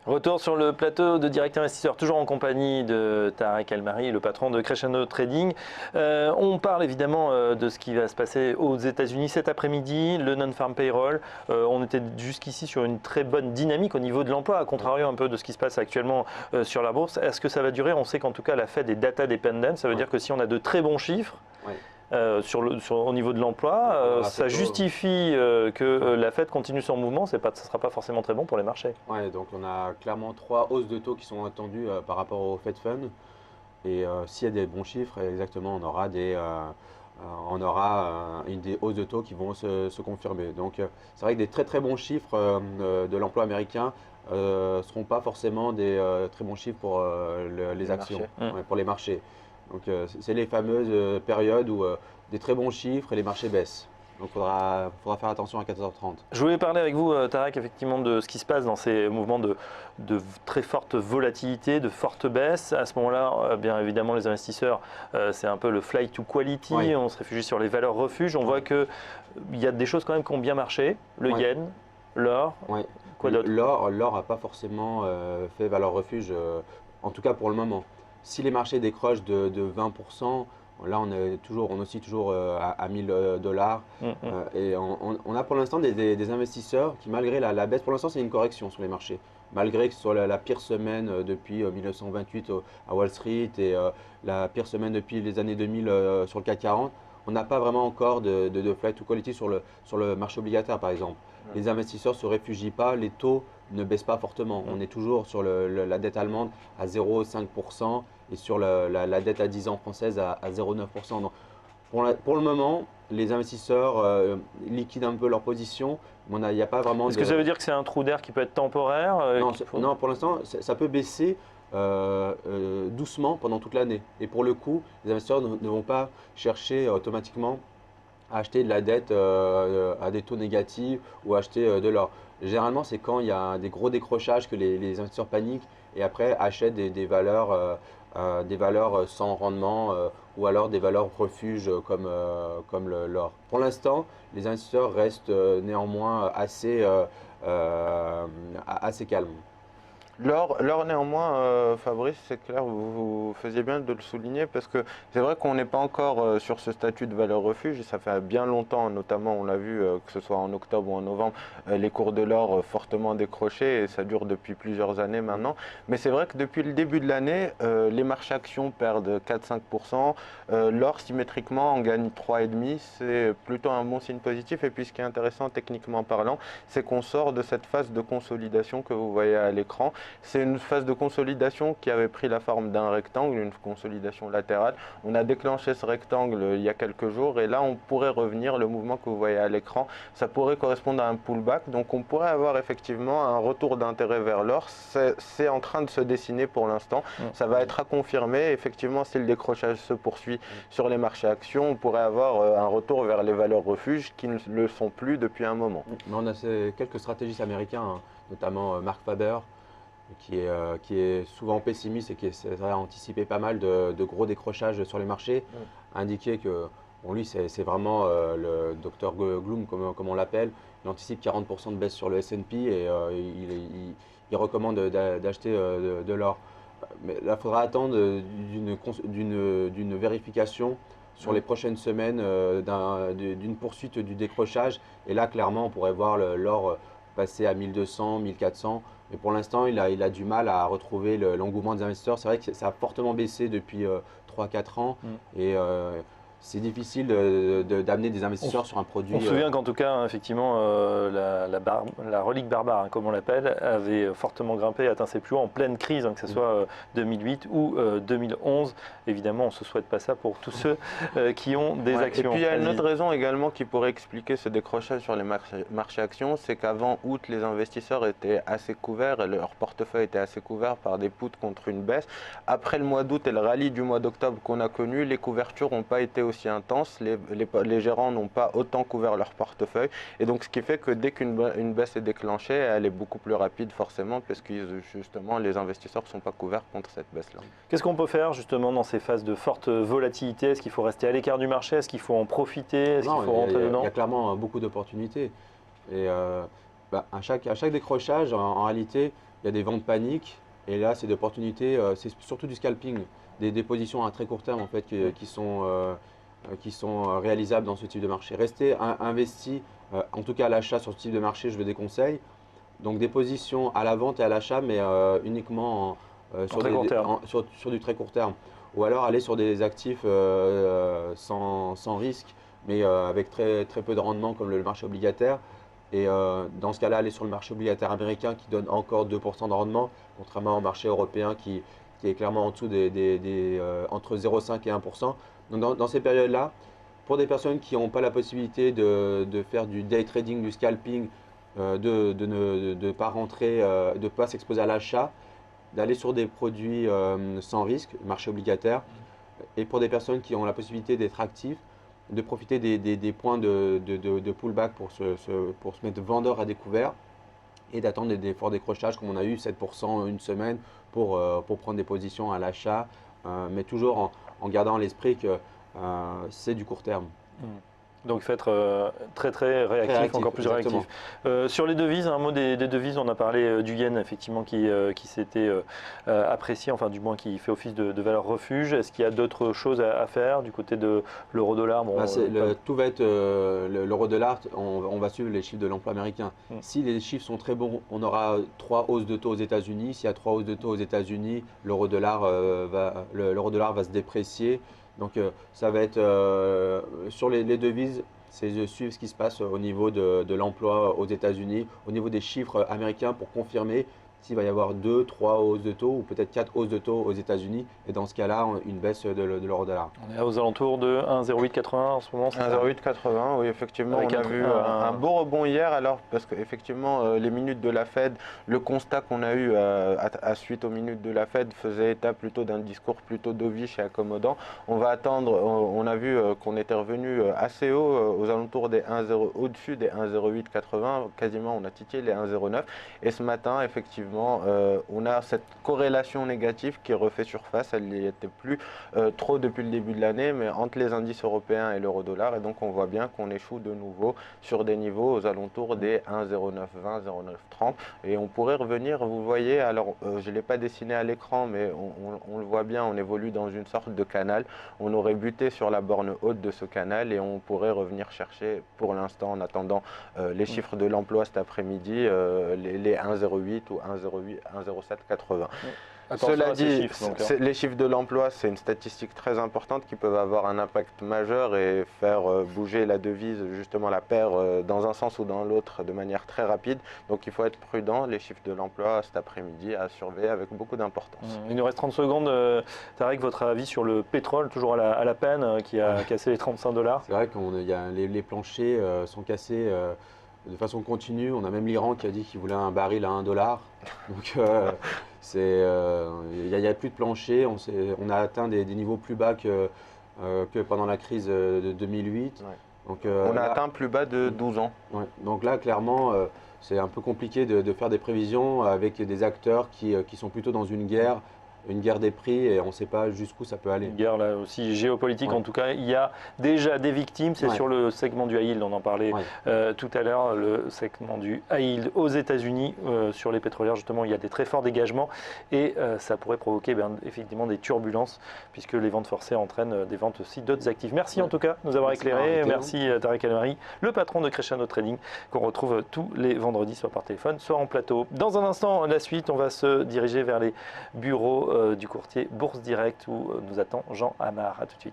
Retour sur le plateau de Direct Investisseur, toujours en compagnie de Tarek El-Mari, le patron de Crescendo Trading. On parle évidemment de ce qui va se passer aux États-Unis cet après-midi, le non-farm payroll. On était jusqu'ici sur une très bonne dynamique au niveau de l'emploi, à contrario un peu de ce qui se passe actuellement sur la bourse. Est-ce que ça va durer? On sait qu'en tout cas la Fed est data dependent, ça veut dire que si on a de très bons chiffres, au niveau de l'emploi, ça justifie que la Fed continue son mouvement, ça ne sera pas forcément très bon pour les marchés. Ouais, donc on a clairement 3 hausses de taux qui sont attendues par rapport au Fed Fund. Et s'il y a des bons chiffres, exactement, on aura des hausses de taux qui vont se confirmer. Donc c'est vrai que des très très bons chiffres de l'emploi américain ne seront pas forcément des très bons chiffres pour les actions, pour les marchés. Donc c'est les fameuses périodes où des très bons chiffres et les marchés baissent. Donc il faudra faire attention à 14h30. Je voulais parler avec vous, Tarek, effectivement, de ce qui se passe dans ces mouvements de très forte volatilité, de forte baisse. À ce moment-là, bien évidemment, les investisseurs, c'est un peu le flight to quality. On se réfugie sur les valeurs refuges. On voit qu'il y a des choses quand même qui ont bien marché. Le yen, l'or, quoi d'autre? L'or n'a pas forcément fait valeur refuge, en tout cas pour le moment. Si les marchés décrochent de 20%, là on oscille toujours à 1000 dollars. Et on a pour l'instant des investisseurs qui, malgré la baisse, pour l'instant c'est une correction sur les marchés. Malgré que ce soit la pire semaine depuis 1928 à Wall Street et la pire semaine depuis les années 2000 sur le CAC 40, on n'a pas vraiment encore de flight to quality sur le marché obligataire par exemple. Les investisseurs ne se réfugient pas, les taux ne baissent pas fortement. On est toujours sur la dette allemande à 0,5% et sur la dette à 10 ans française à 0,9%. Donc, pour le moment, les investisseurs liquident un peu leur position. Il n'y a pas vraiment. Est-ce que ça veut dire que c'est un trou d'air qui peut être temporaire? Non, pour l'instant, ça peut baisser doucement pendant toute l'année. Et pour le coup, les investisseurs ne vont pas chercher automatiquement à acheter de la dette à des taux négatifs ou acheter de l'or. Généralement, c'est quand il y a des gros décrochages que les investisseurs paniquent et après achètent des valeurs sans rendement ou alors des valeurs refuges comme l'or. Pour l'instant, les investisseurs restent néanmoins assez calmes. L'or néanmoins, Fabrice, c'est clair, vous faisiez bien de le souligner parce que c'est vrai qu'on n'est pas encore sur ce statut de valeur refuge. Ça fait bien longtemps, notamment on l'a vu, que ce soit en octobre ou en novembre, les cours de l'or fortement décrochés et ça dure depuis plusieurs années maintenant. Mais c'est vrai que depuis le début de l'année, les marchés actions perdent 4-5%. L'or symétriquement en gagne 3,5%. C'est plutôt un bon signe positif. Et puis ce qui est intéressant techniquement parlant, c'est qu'on sort de cette phase de consolidation que vous voyez à l'écran. C'est une phase de consolidation qui avait pris la forme d'un rectangle, une consolidation latérale. On a déclenché ce rectangle il y a quelques jours et là on pourrait revenir, le mouvement que vous voyez à l'écran, ça pourrait correspondre à un pullback. Donc on pourrait avoir effectivement un retour d'intérêt vers l'or. C'est en train de se dessiner pour l'instant. Ça va être à confirmer. Effectivement, si le décrochage se poursuit sur les marchés actions, on pourrait avoir un retour vers les valeurs refuges qui ne le sont plus depuis un moment. Mais on a quelques stratégistes américains, notamment Mark Faber, qui est souvent pessimiste et qui essaie d'anticiper pas mal de gros décrochages sur les marchés, indiqué que lui c'est vraiment le Dr Gloom comme on l'appelle. Il anticipe 40% de baisse sur le S&P et il recommande d'acheter de l'or. Mais là, il faudra attendre d'une vérification sur les prochaines semaines d'une poursuite du décrochage. Et là, clairement, on pourrait voir l'or passer à 1200, 1400. Mais pour l'instant, il a du mal à retrouver l'engouement des investisseurs. C'est vrai que ça a fortement baissé depuis 3-4 ans. Et c'est difficile d'amener des investisseurs sur un produit. On se souvient qu'en tout cas, effectivement, la relique barbare, comme on l'appelle, avait fortement grimpé, atteint ses plus hauts en pleine crise, que ce soit 2008 ou 2011. Évidemment, on ne se souhaite pas ça pour tous ceux qui ont des actions. Et puis il y a une autre raison également qui pourrait expliquer ce décrochage sur les marchés actions, c'est qu'avant août, les investisseurs étaient assez couverts et leur portefeuille était assez couvert par des puts contre une baisse. Après le mois d'août et le rallye du mois d'octobre qu'on a connu, les couvertures n'ont pas été aussi intenses, les gérants n'ont pas autant couvert leur portefeuille et donc ce qui fait que dès qu'une baisse est déclenchée, elle est beaucoup plus rapide forcément parce que justement les investisseurs ne sont pas couverts contre cette baisse-là. Qu'est-ce qu'on peut faire justement dans ces phases de forte volatilité? Est-ce qu'il faut rester à l'écart du marché? Est-ce qu'il faut en profiter? Est-ce qu'il faut rentrer dedans? Il y a clairement beaucoup d'opportunités et à chaque décrochage en réalité il y a des ventes paniques. Et là, c'est d'opportunités, c'est surtout du scalping, des positions à très court terme en fait, qui sont réalisables dans ce type de marché. Rester investi, en tout cas à l'achat sur ce type de marché, je le déconseille. Donc des positions à la vente et à l'achat, mais uniquement sur du très court terme. Ou alors aller sur des actifs sans risque, mais avec très peu de rendement comme le marché obligataire. Et dans ce cas-là, aller sur le marché obligataire américain qui donne encore 2% de rendement, contrairement au marché européen qui est clairement en dessous entre 0,5 et 1%. Donc dans ces périodes-là, pour des personnes qui n'ont pas la possibilité de faire du day trading, du scalping, de pas rentrer, de pas s'exposer à l'achat, d'aller sur des produits sans risque, marché obligataire. Et pour des personnes qui ont la possibilité d'être actifs, de profiter des points de pullback pour se mettre vendeur à découvert et d'attendre des forts décrochages comme on a eu 7% une semaine pour prendre des positions à l'achat, mais toujours en gardant à l'esprit que c'est du court terme. Donc il faut être très réactif, encore plus exactement. réactif. Sur les devises, un mot des devises, on a parlé du yen effectivement qui s'était apprécié, enfin du moins qui fait office de valeur refuge. Est-ce qu'il y a d'autres choses à faire du côté de l'euro-dollar? Tout va être l'euro-dollar, on va suivre les chiffres de l'emploi américain. Si les chiffres sont très bons, on aura 3 hausses de taux aux États-Unis. S'il y a 3 hausses de taux aux États-Unis, l'euro-dollar va se déprécier. Donc ça va être sur les devises, c'est de suivre ce qui se passe au niveau de l'emploi aux États-Unis, au niveau des chiffres américains pour confirmer s'il va y avoir 2, 3 hausses de taux ou peut-être 4 hausses de taux aux États-Unis. Et dans ce cas-là, une baisse de l'euro-dollar. On est aux alentours de 1,0880 en ce moment. 1,0880, oui, effectivement. On a vu un beau rebond hier, alors, parce qu'effectivement, les minutes de la Fed, le constat qu'on a eu à suite aux minutes de la Fed faisait état plutôt d'un discours plutôt dovish et accommodant. On va attendre, on a vu qu'on était revenu assez haut, aux alentours des 1,0, au-dessus des 1,0880, quasiment on a titillé les 1,09. Et ce matin, effectivement, on a cette corrélation négative qui refait surface. Elle n'y était plus trop depuis le début de l'année, mais entre les indices européens et l'euro-dollar. Et donc on voit bien qu'on échoue de nouveau sur des niveaux aux alentours des 1,0920, 0,930. Et on pourrait revenir, vous voyez, alors je ne l'ai pas dessiné à l'écran, mais on le voit bien, on évolue dans une sorte de canal. On aurait buté sur la borne haute de ce canal et on pourrait revenir chercher, pour l'instant, en attendant les chiffres de l'emploi cet après-midi, les 1,08 ou 1,0780. Cela dit, les chiffres de l'emploi, c'est une statistique très importante qui peuvent avoir un impact majeur et faire bouger la devise, justement la paire, dans un sens ou dans l'autre de manière très rapide. Donc il faut être prudent. Les chiffres de l'emploi cet après-midi à surveiller avec beaucoup d'importance. Il nous reste 30 secondes. Tarek, votre avis sur le pétrole, toujours à la peine, qui a cassé les 35 $? C'est vrai que les planchers sont cassés de façon continue. On a même l'Iran qui a dit qu'il voulait un baril à 1 $. Donc il n'y a plus de plancher. On a atteint des niveaux plus bas que pendant la crise de 2008. Ouais. Donc, on a atteint plus bas de 12 ans. Ouais. Donc là, clairement, c'est un peu compliqué de faire des prévisions avec des acteurs qui sont plutôt dans une guerre des prix et on ne sait pas jusqu'où ça peut aller. Une guerre là aussi géopolitique, en tout cas. Il y a déjà des victimes, c'est sur le segment du high yield, on en parlait tout à l'heure, le segment du high yield aux États-Unis. Sur les pétrolières, justement, il y a des très forts dégagements et ça pourrait provoquer effectivement des turbulences puisque les ventes forcées entraînent des ventes aussi d'autres actifs. Merci en tout cas de nous avoir éclairés. Merci Tarek El-Mari, le patron de Crescendo Trading, qu'on retrouve tous les vendredis, soit par téléphone, soit en plateau. Dans un instant, la suite, on va se diriger vers les bureaux du courtier Bourse Direct où nous attend Jean Amar. A tout de suite.